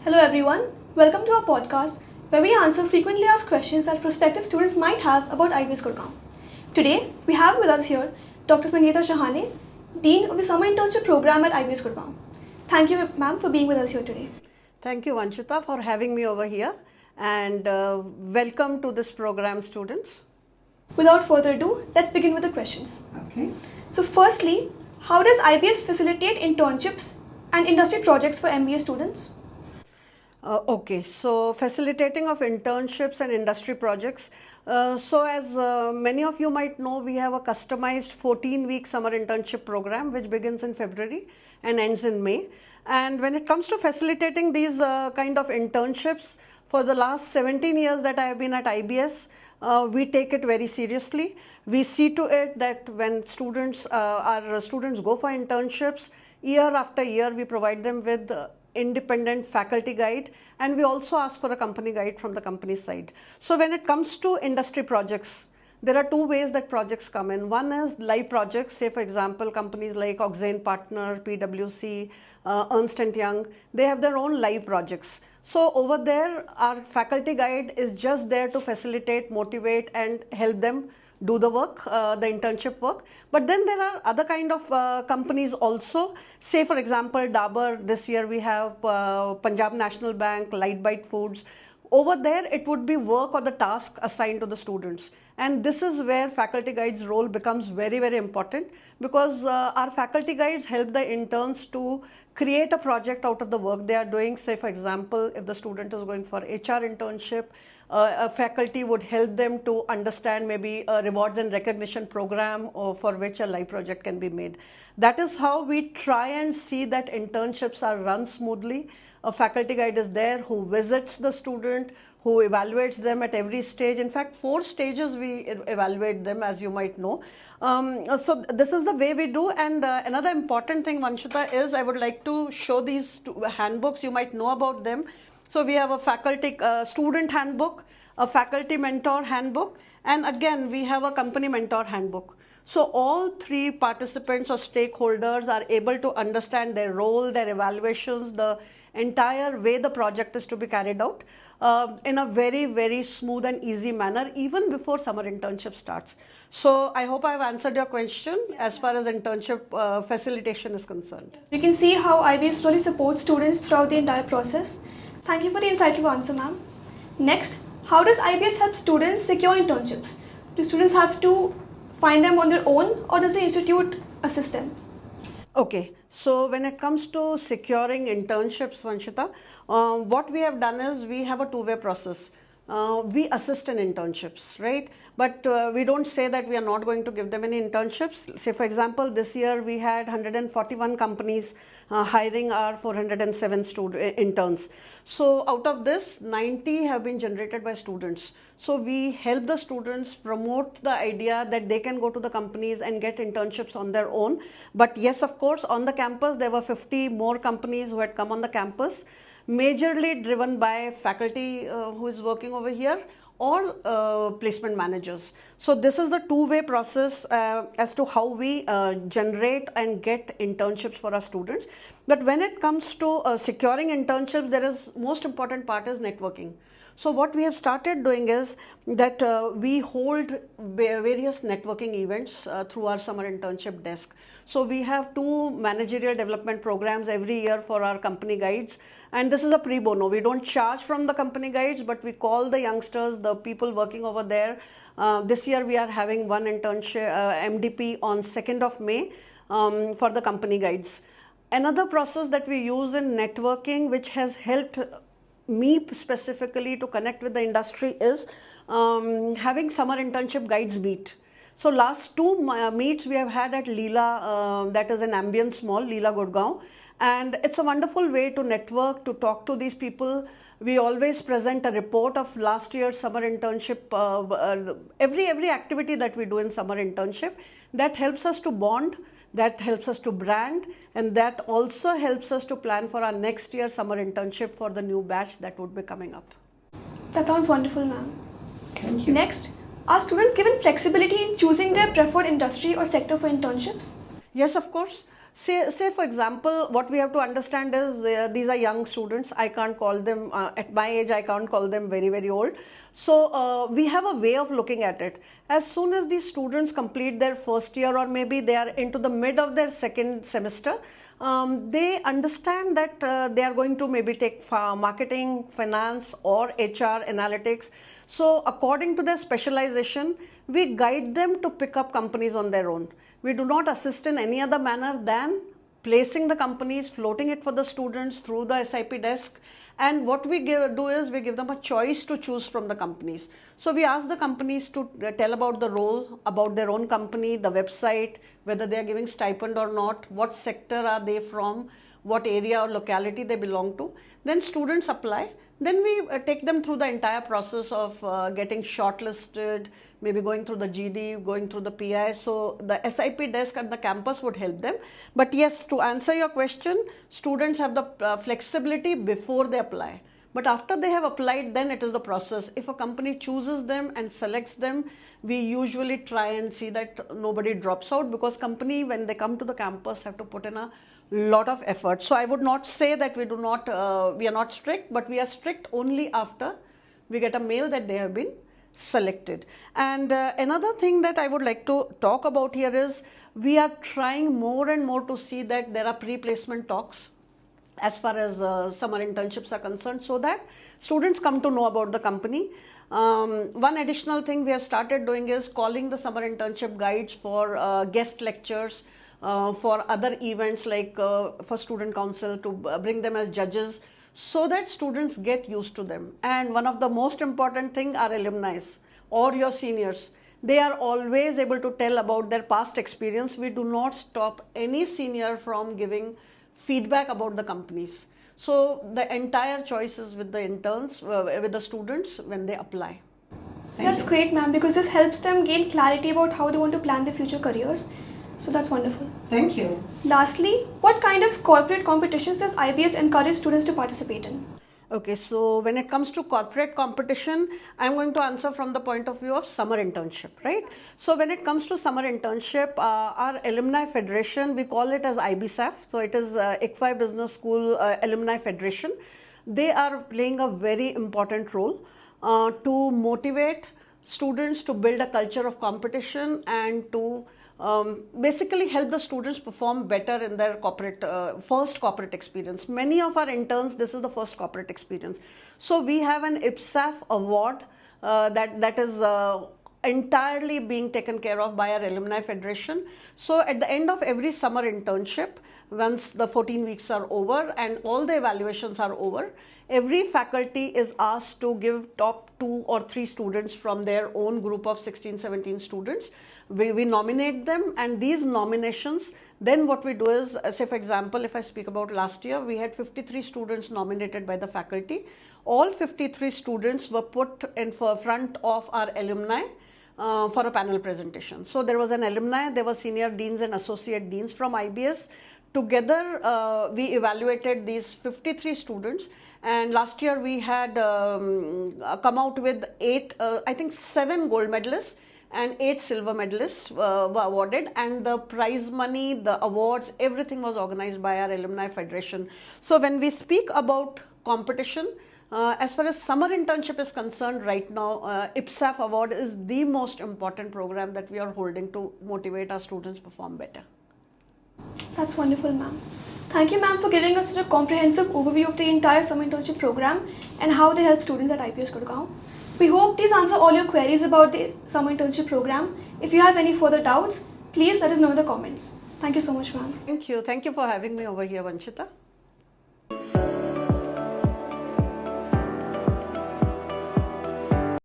Hello everyone, welcome to our podcast where we answer frequently asked questions that prospective students might have about IBS Gurgaon. Today, we have with us here Dr. Sangeeta Shahane, Dean of the Summer Internship Program at IBS Gurgaon. Thank you, ma'am, for being with us here today. Thank you, Vanshita, for having me over here, and welcome to this program, students. Without further ado, let's begin with the questions. Okay. So firstly, how does IBS facilitate internships and industry projects for MBA students? Okay, so facilitating of internships and industry projects. So as many of you might know, we have a customized 14-week summer internship program which begins in February and ends in May. And when it comes to facilitating these kind of internships, for the last 17 years that I have been at IBS, we take it very seriously. We see to it that when students, our students go for internships, year after year we provide them with independent faculty guide, and we also ask for a company guide from the company side. So when it comes to industry projects, there are two ways that projects come in. One is live projects, say for example companies like Oxane Partner, PwC, Ernst & Young, they have their own live projects. So over there our faculty guide is just there to facilitate, motivate and help them do the work, the internship work. But then there are other kind of companies also. Say for example Dabur, this year we have Punjab National Bank, Light Bite Foods. Over there it would be work or the task assigned to the students. And this is where faculty guides role becomes very, very important, because our faculty guides help the interns to create a project out of the work they are doing. Say for example, if the student is going for HR internship, a faculty would help them to understand maybe a rewards and recognition program or for which a live project can be made. That is how we try and see that internships are run smoothly. A faculty guide is there who visits the student, who evaluates them at every stage. In fact, 4 stages we evaluate them, as you might know. So this is the way we do. And another important thing, Vanshita, is I would like to show these handbooks. You might know about them. So we have a faculty student handbook, a faculty mentor handbook, and again we have a company mentor handbook. So all 3 participants or stakeholders are able to understand their role, their evaluations, the entire way the project is to be carried out in a very, very smooth and easy manner, even before summer internship starts. So I hope I have answered your question as far as internship facilitation is concerned. We can see how IBS really supports students throughout the entire process. Thank you for the insightful answer, ma'am. Next, how does IBS help students secure internships? Do students have to find them on their own, or does the institute assist them? Okay, so when it comes to securing internships, Vanshita, what we have done is we have a 2-way process. We assist in internships, right? But we don't say that we are not going to give them any internships. Say for example, this year we had 141 companies hiring our 407 interns. So out of this, 90 have been generated by students. So we help the students promote the idea that they can go to the companies and get internships on their own. But yes, of course, on the campus, there were 50 more companies who had come on the campus, majorly driven by faculty who is working over here or placement managers. So this is the 2-way process as to how we generate and get internships for our students. But when it comes to securing internships, there is most important part is networking. So what we have started doing is that we hold various networking events through our summer internship desk. So we have 2 managerial development programs every year for our company guides, and this is a pre bono. We don't charge from the company guides, but we call the youngsters, the people working over there. This year we are having one internship MDP on 2nd of May for the company guides. Another process that we use in networking, which has helped me specifically to connect with the industry, is having summer internship guides meet. So last 2 meets we have had at Leela, that is an ambience mall, Leela Gurgaon, and it's a wonderful way to network, to talk to these people. We always present a report of last year's summer internship, every activity that we do in summer internship. That helps us to bond, that helps us to brand, and that also helps us to plan for our next year summer internship for the new batch that would be coming up. That sounds wonderful, ma'am. Thank you. Next, are students given flexibility in choosing their preferred industry or sector for internships? Yes, of course. Say for example, what we have to understand is these are young students. I can't call them, at my age, I can't call them very, very old. So we have a way of looking at it. As soon as these students complete their first year, or maybe they are into the mid of their second semester, they understand that they are going to maybe take marketing, finance, or HR, analytics. So according to their specialization, we guide them to pick up companies on their own. We do not assist in any other manner than placing the companies, floating it for the students through the SIP desk. And what we do is we give them a choice to choose from the companies. So we ask the companies to tell about the role, about their own company, the website, whether they are giving stipend or not, what sector are they from, what area or locality they belong to. Then students apply. Then we take them through the entire process of getting shortlisted, maybe going through the GD, going through the PI. So the SIP desk at the campus would help them. But yes, to answer your question, students have the flexibility before they apply. But after they have applied, then it is the process. If a company chooses them and selects them, we usually try and see that nobody drops out, because company, when they come to the campus, have to put in a lot of effort. So I would not say that we are not strict, but we are strict only after we get a mail that they have been selected. And another thing that I would like to talk about here is we are trying more and more to see that there are pre-placement talks as far as summer internships are concerned, so that students come to know about the company. One additional thing we have started doing is calling the summer internship guides for guest lectures, for other events, like for student council, to bring them as judges, so that students get used to them. And one of the most important thing are alumni or your seniors. They are always able to tell about their past experience. We do not stop any senior from giving feedback about the companies. So the entire choice is with the interns, with the students when they apply. That's great, ma'am, because this helps them gain clarity about how they want to plan their future careers. So that's wonderful. Thank you. Lastly, what kind of corporate competitions does IBS encourage students to participate in? Okay, so when it comes to corporate competition, I'm going to answer from the point of view of summer internship, right? So when it comes to summer internship, our alumni federation, we call it as IBSAF. So it is ICFI Business School Alumni Federation. They are playing a very important role to motivate students to build a culture of competition and to basically help the students perform better in their first corporate experience. Many of our interns, this is the first corporate experience. So we have an IBSAF award that is entirely being taken care of by our alumni federation. So at the end of every summer internship, once the 14 weeks are over and all the evaluations are over, every faculty is asked to give top 2 or 3 students from their own group of 16-17 students. We nominate them, and these nominations, then what we do is, say for example, if I speak about last year, we had 53 students nominated by the faculty. All 53 students were put in front of our alumni for a panel presentation. So there was an alumni, there were senior deans and associate deans from IBS. Together we evaluated these 53 students, and last year we had come out with 7 gold medalists and 8 silver medalists were awarded, and the prize money, the awards, everything was organized by our alumni federation. So when we speak about competition, as far as summer internship is concerned, right now IBSAF award is the most important program that we are holding to motivate our students perform better. That's wonderful, ma'am. Thank you, ma'am, for giving us such a comprehensive overview of the entire summer internship program and how they help students at IBS Gurgaon. We hope these answer all your queries about the summer internship program. If you have any further doubts, please let us know in the comments. Thank you so much, ma'am. Thank you. Thank you for having me over here, Vanshita.